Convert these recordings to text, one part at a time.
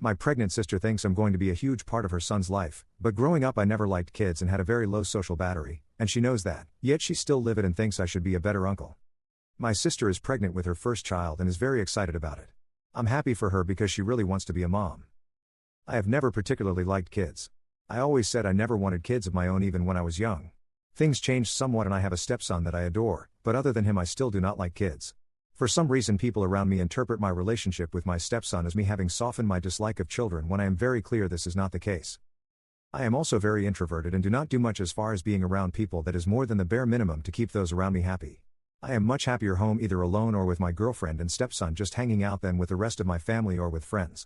My pregnant sister thinks I'm going to be a huge part of her son's life, but growing up I never liked kids and had a very low social battery, and she knows that, yet she's still livid and thinks I should be a better uncle. My sister is pregnant with her first child and is very excited about it. I'm happy for her because she really wants to be a mom. I have never particularly liked kids. I always said I never wanted kids of my own even when I was young. Things changed somewhat and I have a stepson that I adore, but other than him I still do not like kids. For some reason people around me interpret my relationship with my stepson as me having softened my dislike of children when I am very clear this is not the case. I am also very introverted and do not do much as far as being around people that is more than the bare minimum to keep those around me happy. I am much happier home either alone or with my girlfriend and stepson just hanging out than with the rest of my family or with friends.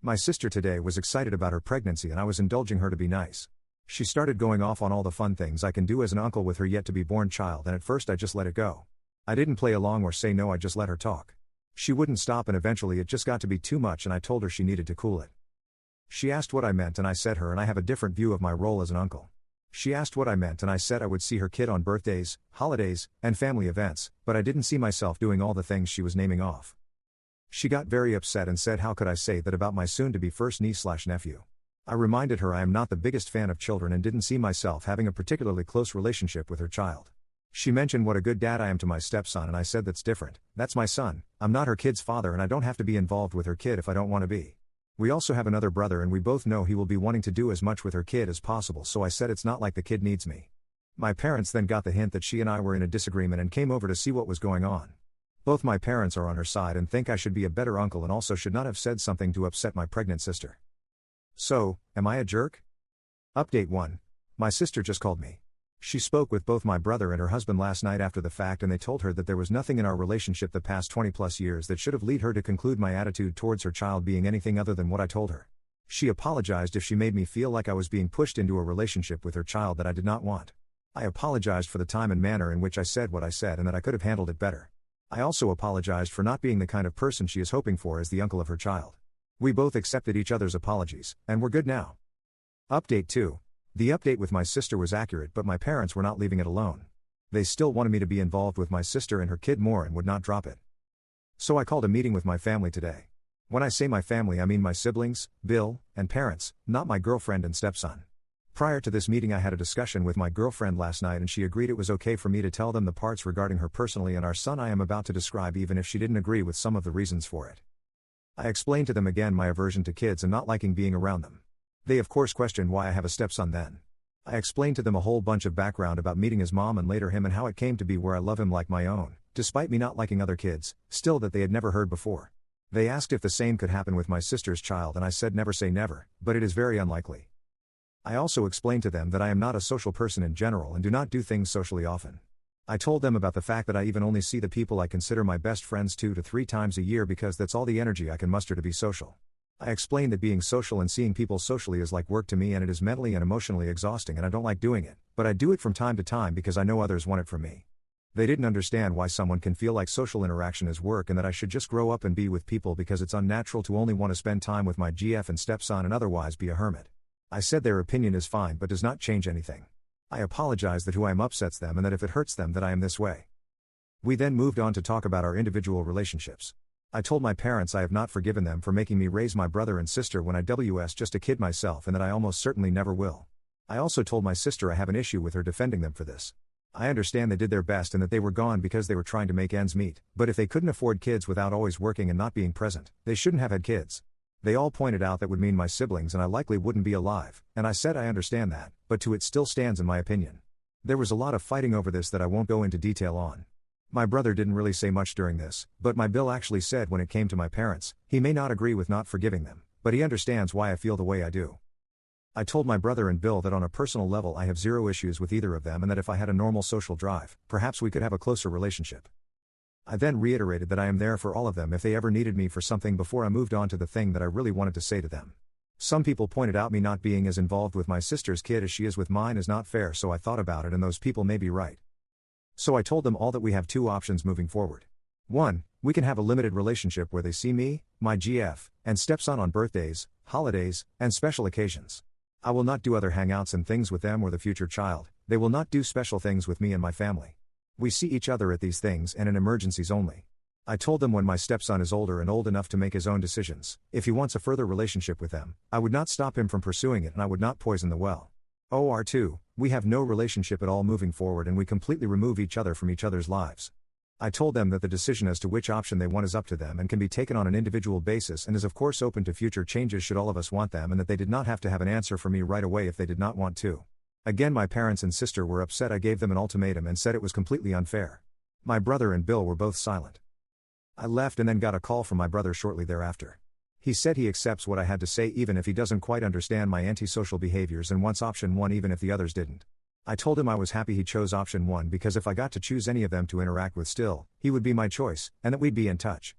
My sister today was excited about her pregnancy and I was indulging her to be nice. She started going off on all the fun things I can do as an uncle with her yet to be born child and at first I just let it go. I didn't play along or say no, I just let her talk. She wouldn't stop and eventually it just got to be too much and I told her she needed to cool it. She asked what I meant and I said her and I have a different view of my role as an uncle. She asked what I meant and I said I would see her kid on birthdays, holidays, and family events, but I didn't see myself doing all the things she was naming off. She got very upset and said how could I say that about my soon-to-be first niece/nephew. I reminded her I am not the biggest fan of children and didn't see myself having a particularly close relationship with her child. She mentioned what a good dad I am to my stepson and I said that's different, that's my son, I'm not her kid's father and I don't have to be involved with her kid if I don't want to be. We also have another brother and we both know he will be wanting to do as much with her kid as possible so I said it's not like the kid needs me. My parents then got the hint that she and I were in a disagreement and came over to see what was going on. Both my parents are on her side and think I should be a better uncle and also should not have said something to upset my pregnant sister. So, am I a jerk? Update 1. My sister just called me. She spoke with both my brother and her husband last night after the fact and they told her that there was nothing in our relationship the past 20 plus years that should have led her to conclude my attitude towards her child being anything other than what I told her. She apologized if she made me feel like I was being pushed into a relationship with her child that I did not want. I apologized for the time and manner in which I said what I said and that I could have handled it better. I also apologized for not being the kind of person she is hoping for as the uncle of her child. We both accepted each other's apologies, and we're good now. Update 2. The update with my sister was accurate but my parents were not leaving it alone. They still wanted me to be involved with my sister and her kid more and would not drop it. So I called a meeting with my family today. When I say my family I mean my siblings, Bill, and parents, not my girlfriend and stepson. Prior to this meeting I had a discussion with my girlfriend last night and she agreed it was okay for me to tell them the parts regarding her personally and our son I am about to describe even if she didn't agree with some of the reasons for it. I explained to them again my aversion to kids and not liking being around them. They of course questioned why I have a stepson then. I explained to them a whole bunch of background about meeting his mom and later him and how it came to be where I love him like my own, despite me not liking other kids, still that they had never heard before. They asked if the same could happen with my sister's child and I said never say never, but it is very unlikely. I also explained to them that I am not a social person in general and do not do things socially often. I told them about the fact that I even only see the people I consider my best friends 2 to 3 times a year because that's all the energy I can muster to be social. I explained that being social and seeing people socially is like work to me and it is mentally and emotionally exhausting and I don't like doing it, but I do it from time to time because I know others want it from me. They didn't understand why someone can feel like social interaction is work and that I should just grow up and be with people because it's unnatural to only want to spend time with my GF and stepson and otherwise be a hermit. I said their opinion is fine but does not change anything. I apologize that who I am upsets them and that if it hurts them that I am this way. We then moved on to talk about our individual relationships. I told my parents I have not forgiven them for making me raise my brother and sister when I was just a kid myself and that I almost certainly never will. I also told my sister I have an issue with her defending them for this. I understand they did their best and that they were gone because they were trying to make ends meet, but if they couldn't afford kids without always working and not being present, they shouldn't have had kids. They all pointed out that would mean my siblings and I likely wouldn't be alive, and I said I understand that, but to it still stands in my opinion. There was a lot of fighting over this that I won't go into detail on. My brother didn't really say much during this, but my Bill actually said when it came to my parents, he may not agree with not forgiving them, but he understands why I feel the way I do. I told my brother and Bill that on a personal level I have zero issues with either of them and that if I had a normal social drive, perhaps we could have a closer relationship. I then reiterated that I am there for all of them if they ever needed me for something before I moved on to the thing that I really wanted to say to them. Some people pointed out me not being as involved with my sister's kid as she is with mine is not fair, so I thought about it and those people may be right. So I told them all that we have 2 options moving forward. 1, we can have a limited relationship where they see me, my GF, and stepson on birthdays, holidays, and special occasions. I will not do other hangouts and things with them or the future child, they will not do special things with me and my family. We see each other at these things and in emergencies only. I told them when my stepson is older and old enough to make his own decisions, if he wants a further relationship with them, I would not stop him from pursuing it and I would not poison the well. OR2, we have no relationship at all moving forward and we completely remove each other from each other's lives. I told them that the decision as to which option they want is up to them and can be taken on an individual basis and is of course open to future changes should all of us want them, and that they did not have to have an answer for me right away if they did not want to. Again, my parents and sister were upset. I gave them an ultimatum and said it was completely unfair. My brother and Bill were both silent. I left and then got a call from my brother shortly thereafter. He said he accepts what I had to say even if he doesn't quite understand my antisocial behaviors and wants option 1 even if the others didn't. I told him I was happy he chose option 1 because if I got to choose any of them to interact with still, he would be my choice, and that we'd be in touch.